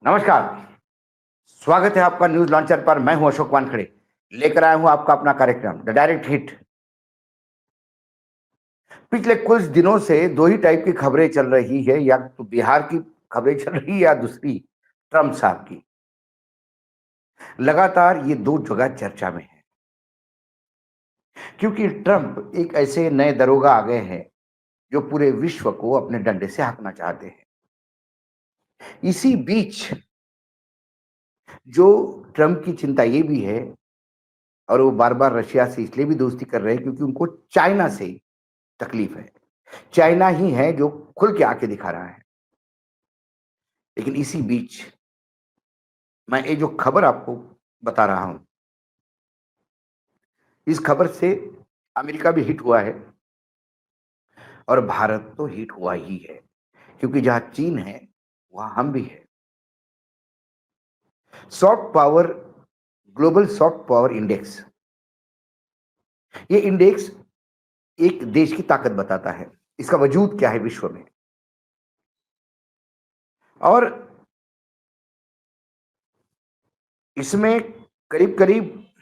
नमस्कार। स्वागत है आपका न्यूज लॉन्चर पर। मैं हूं अशोक वानखड़े। लेकर आया हूं आपका अपना कार्यक्रम द डायरेक्ट हिट। पिछले कुछ दिनों से दो ही टाइप की खबरें चल रही है, या तो बिहार की खबरें चल रही है या दूसरी ट्रम्प साहब की। लगातार ये दो जगह चर्चा में है, क्योंकि ट्रम्प एक ऐसे नए दरोगा आ गए हैं जो पूरे विश्व को अपने डंडे से हाँकना चाहते हैं। इसी बीच जो ट्रम्प की चिंता ये भी है, और वो बार बार रशिया से इसलिए भी दोस्ती कर रहे हैं क्योंकि उनको चाइना से तकलीफ है। चाइना ही है जो खुल के आके दिखा रहा है। लेकिन इसी बीच मैं ये जो खबर आपको बता रहा हूं, इस खबर से अमेरिका भी हिट हुआ है और भारत तो हिट हुआ ही है, क्योंकि जहां चीन है वहां हम भी है। Soft power, global soft power index, ये इंडेक्स एक देश की ताकत बताता है, इसका वजूद क्या है विश्व में। और इसमें करीब करीब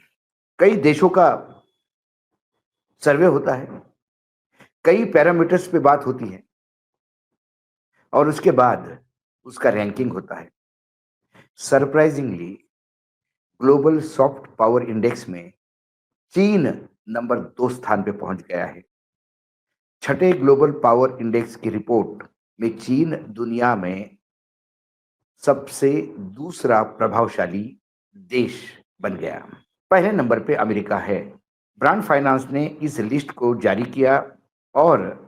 कई देशों का सर्वे होता है, कई पैरामीटर्स पे बात होती है, और उसके बाद उसका रैंकिंग होता है। Surprisingly global soft power index में चीन नंबर 2 स्थान पे पहुंच गया है। छठे ग्लोबल पावर इंडेक्स की रिपोर्ट में चीन दुनिया में सबसे दूसरा प्रभावशाली देश बन गया। पहले नंबर पे अमेरिका है। ब्रांड फाइनेंस ने इस लिस्ट को जारी किया, और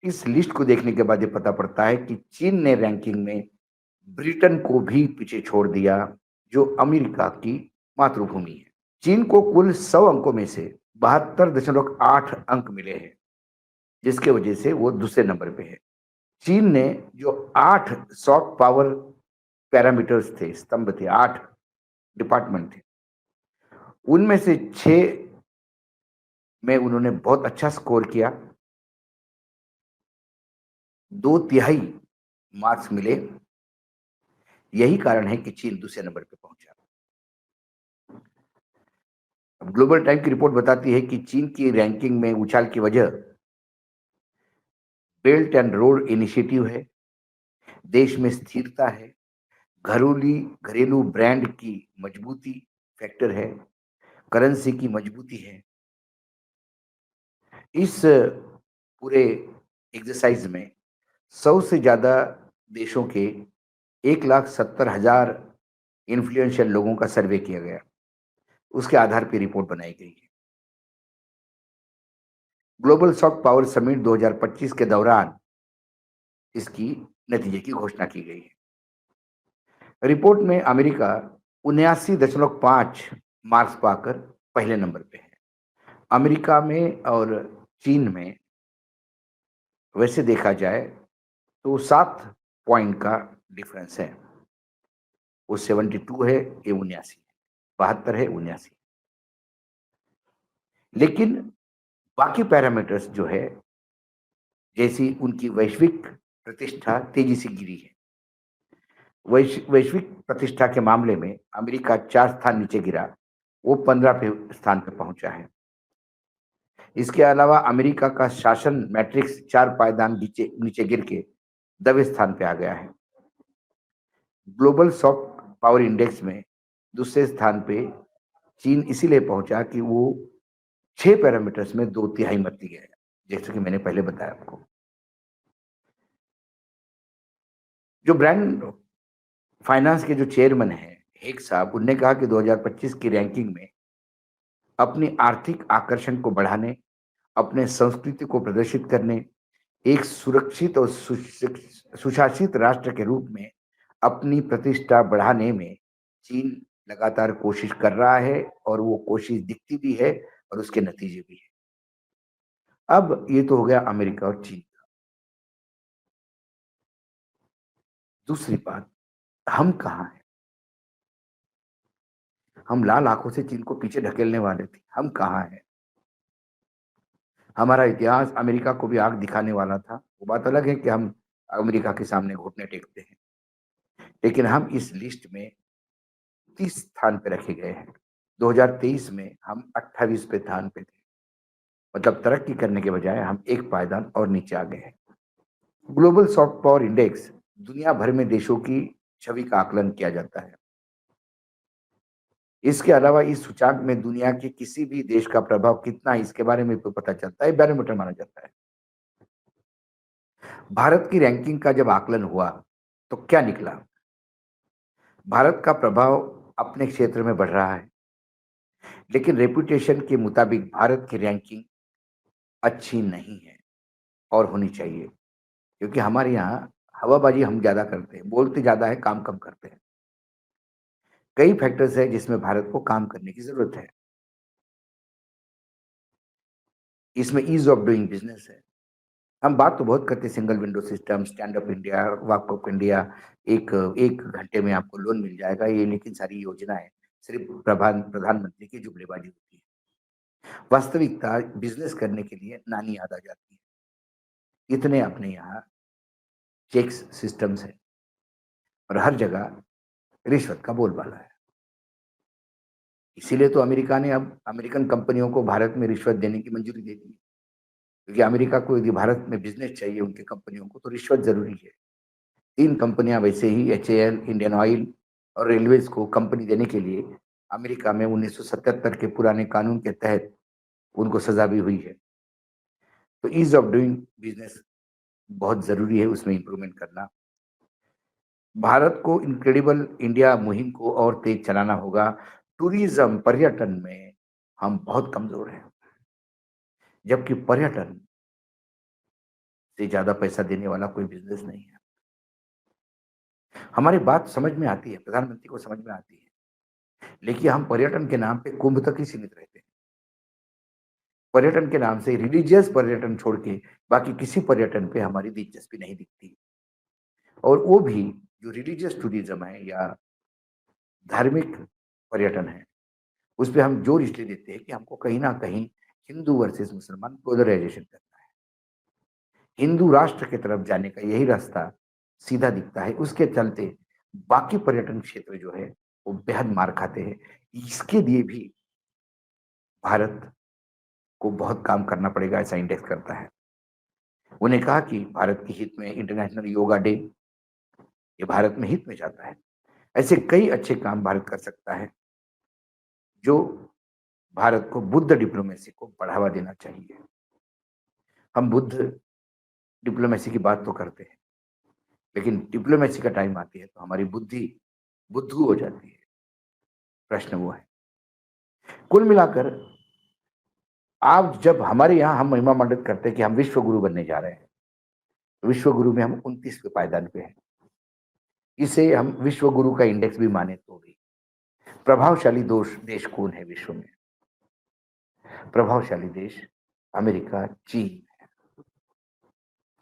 इस लिस्ट को देखने के बाद ये पता पड़ता है कि चीन ने रैंकिंग में ब्रिटेन को भी पीछे छोड़ दिया, जो अमेरिका की मातृभूमि है। चीन को कुल 100 अंकों में से 72.8 अंक मिले हैं, जिसके वजह से वो दूसरे नंबर पे है। चीन ने जो 8 सॉफ्ट पावर पैरामीटर्स थे, स्तंभ थे, 8 डिपार्टमेंट थे, उनमें से 6 में उन्होंने बहुत अच्छा स्कोर किया। 2/3 मार्क्स मिले। यही कारण है कि चीन दूसरे नंबर पे पहुंचा। अब ग्लोबल टाइम की रिपोर्ट बताती है कि चीन की रैंकिंग में उछाल की वजह बेल्ट एंड रोड इनिशिएटिव है, देश में स्थिरता है, घरेलू घरेलू ब्रांड की मजबूती फैक्टर है, करेंसी की मजबूती है। इस पूरे एक्सरसाइज में 100 से ज्यादा देशों के 1,70,000 इन्फ्लुएंशियल लोगों का सर्वे किया गया। उसके आधार पर रिपोर्ट बनाई गई है। ग्लोबल सॉफ्ट पावर समिट 2025 के दौरान इसकी नतीजे की घोषणा की गई है। रिपोर्ट में अमेरिका 79.5 मार्क्स पाकर पहले नंबर पे है। अमेरिका में और चीन में वैसे देखा जाए तो 7 पॉइंट का डिफरेंस है। वो 72 है, ये 79 है, 72 है, 79। लेकिन बाकी पैरामीटर्स जो है, जैसी उनकी वैश्विक प्रतिष्ठा तेजी से गिरी है। वैश्विक प्रतिष्ठा के मामले में अमेरिका 4 स्थान नीचे गिरा, वो 15वें स्थान पे पहुंचा है। इसके अलावा अमेरिका का शासन मैट्रिक्स 4 पायदान नीचे नीचे गिर के 10वें स्थान पे आ गया है। ग्लोबल सॉफ्ट पावर इंडेक्स में दूसरे स्थान पे चीन इसीलिए पहुंचा कि वो 6 पैरामीटर्स में 2/3 मत गया है, जैसे कि मैंने पहले बताया आपको। जो ब्रांड फाइनेंस के जो चेयरमैन हैं हेग साहब, उनने कहा कि 2025 की रैंकिंग में अपनी आर्थिक आकर्षण को बढ़ाने, अपने संस्कृति को प्रदर्शित करने, एक सुरक्षित और सुशासित राष्ट्र के रूप में अपनी प्रतिष्ठा बढ़ाने में चीन लगातार कोशिश कर रहा है, और वो कोशिश दिखती भी है और उसके नतीजे भी है। अब ये तो हो गया अमेरिका और चीन का। दूसरी बात, हम कहाँ हैं? हम लाल आंखों से चीन को पीछे ढकेलने वाले थे, हम कहाँ हैं? हमारा इतिहास अमेरिका को भी आग दिखाने वाला था। वो बात अलग है कि हम अमेरिका के सामने घुटने टेकते हैं। लेकिन हम इस लिस्ट में 30 स्थान पे रखे गए हैं। 2023 में हम 28वें स्थान पे थे। मतलब तरक्की करने के बजाय हम एक पायदान और नीचे आ गए हैं। ग्लोबल सॉफ्ट पावर इंडेक्स दुनिया भर में देशों की छवि का आकलन किया जाता है। इसके अलावा इस सूचांक में दुनिया के किसी भी देश का प्रभाव कितना है इसके बारे में भी पता चलता है, बैरोमीटर माना जाता है। भारत की रैंकिंग का जब आकलन हुआ तो क्या निकला? भारत का प्रभाव अपने क्षेत्र में बढ़ रहा है, लेकिन रेपुटेशन के मुताबिक भारत की रैंकिंग अच्छी नहीं है और होनी चाहिए, क्योंकि हमारे यहाँ हवाबाजी हम ज्यादा करते हैं, बोलते ज्यादा है, काम कम करते हैं। कई फैक्टर्स है जिसमें भारत को काम करने की जरूरत है। इसमें ईज ऑफ डूइंग बिजनेस है। हम बात तो बहुत करते हैं, single window system, stand up India, walk up India, एक एक घंटे में आपको लोन मिल जाएगा, ये लेकिन सारी योजनाएं सिर्फ प्रधानमंत्री की जुमलेबाजी होती है। वास्तविकता बिजनेस करने के लिए नानी याद आ जाती है। इतने अपने यहाँ चेक्स सिस्टम्स है और हर जगह रिश्वत का बोलबाला है। इसीलिए तो अमेरिका ने अब अमेरिकन कंपनियों को भारत में रिश्वत देने की मंजूरी दे दी, क्योंकि अमेरिका को यदि भारत में बिजनेस चाहिए उनके कंपनियों को तो रिश्वत जरूरी है। 3 कंपनियां वैसे ही, एचएएल, इंडियन ऑयल और रेलवेज को कंपनी देने के लिए अमेरिका में 1977 के पुराने कानून के तहत उनको सजा भी हुई है। तो ईज ऑफ डूइंग बिजनेस बहुत जरूरी है, उसमें इंप्रूवमेंट करना। भारत को इनक्रेडिबल इंडिया मुहिम को और तेज चलाना होगा। टूरिज्म, पर्यटन में हम बहुत कमजोर हैं, जबकि पर्यटन से ज्यादा पैसा देने वाला कोई बिजनेस नहीं है। हमारी बात समझ में आती है, प्रधानमंत्री को समझ में आती है, लेकिन हम पर्यटन के नाम पे कुंभ तक ही सीमित रहते हैं। पर्यटन के नाम से रिलीजियस पर्यटन छोड़ के बाकी किसी पर्यटन पे हमारी दिलचस्पी नहीं दिखती। और वो भी जो रिलीजियस टूरिज्म है या धार्मिक पर्यटन है, उस पे हम जोर इसलिए देते हैं कि हमको कहीं ना कहीं हिंदू वर्सेस मुसलमान पोलराइजेशन करना है। हिंदू राष्ट्र की तरफ जाने का यही रास्ता सीधा दिखता है, उसके चलते बाकी पर्यटन क्षेत्र जो है वो बेहद मार खाते हैं। इसके लिए भी भारत को बहुत काम करना पड़ेगा, ऐसा इंडेक्स करता है। उन्हें कहा कि भारत के हित में इंटरनेशनल योगा डे, ये भारत में हित में जाता है। ऐसे कई अच्छे काम भारत कर सकता है, जो भारत को बुद्ध डिप्लोमेसी को बढ़ावा देना चाहिए। हम बुद्ध डिप्लोमेसी की बात तो करते हैं, लेकिन डिप्लोमेसी का टाइम आती है तो हमारी बुद्धि बुद्धू हो जाती है। प्रश्न वो है। कुल मिलाकर आप जब हमारे यहाँ हम महिमा मंडित करते हैं कि हम विश्व गुरु बनने जा रहे हैं, विश्व गुरु में हम 29वें पायदान पे हैं। इसे हम विश्व गुरु का इंडेक्स भी माने तो भी प्रभावशाली दोष देश कौन है विश्व में? प्रभावशाली देश अमेरिका, चीन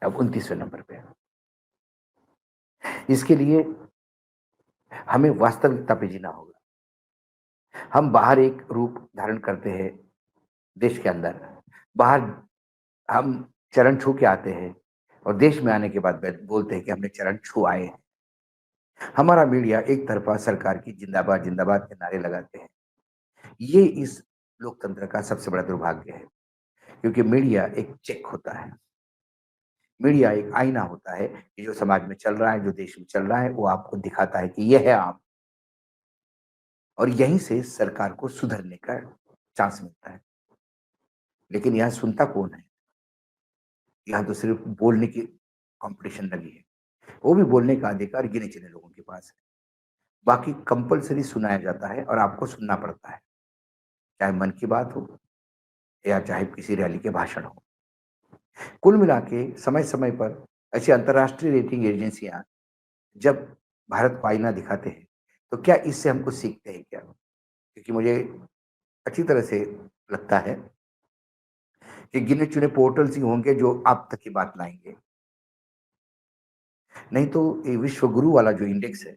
अब 29वें नंबर पे है। इसके लिए हमें वास्तविकता पे जीना होगा। हम बाहर एक रूप धारण करते हैं देश के अंदर, बाहर हम चरण छू के आते हैं और देश में आने के बाद बोलते हैं कि हमने चरण छू आए हैं। हमारा मीडिया एक तरफा सरकार की जिंदाबाद जिंदाबाद के नारे लगाते हैं। ये इस लोकतंत्र का सबसे बड़ा दुर्भाग्य है, क्योंकि मीडिया एक चेक होता है। मीडिया एक आईना होता है कि जो समाज में चल रहा है, जो देश में चल रहा है, वो आपको दिखाता है कि यह है आप, और यहीं से सरकार को सुधरने का चांस मिलता है। लेकिन यहाँ सुनता कौन है? यहाँ तो सिर्फ बोलने की कंपटीशन लगी है। वो भी बोलने का अधिकार गिने चुने लोगों के पास है। बाकी कंपलसरी सुनाया जाता है और आपको सुनना पड़ता है, चाहे मन की बात हो या चाहे किसी रैली के भाषण हो। कुल मिला के समय समय पर ऐसी अंतर्राष्ट्रीय रेटिंग एजेंसियां जब भारत को आईना दिखाते हैं, तो क्या इससे हम कुछ सीखते हैं क्या? क्योंकि मुझे अच्छी तरह से लगता है कि गिने चुने पोर्टल्स ही होंगे जो आप तक की बात लाएंगे। नहीं तो ये विश्व गुरु वाला जो इंडेक्स है,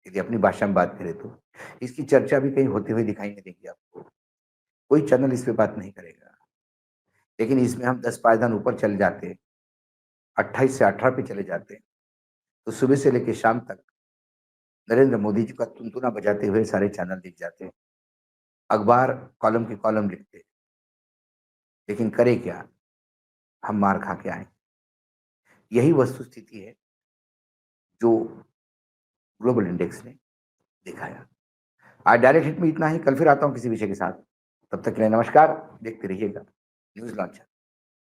यदि अपनी भाषा में बात करें तो इसकी चर्चा भी कहीं होते हुए दिखाई नहीं देगी आपको। कोई चैनल इस पे बात नहीं करेगा। लेकिन इसमें हम 10 पायदान ऊपर चले जाते हैं, 28 से 18 पे चले जाते हैं, तो सुबह से लेकर शाम तक नरेंद्र मोदी जी का तुनतुना बजाते हुए सारे चैनल दिख जाते हैं, अखबार कॉलम के कॉलम लिखते हैं, लेकिन करे क्या, हम मार खा के आए। यही वस्तु स्थिति है जो ग्लोबल इंडेक्स ने दिखाया। आज डायरेक्ट हिट में इतना ही, कल फिर आता हूं किसी विषय के साथ। तब तक के लिए नमस्कार, देखते रहिएगा न्यूज लॉन्च।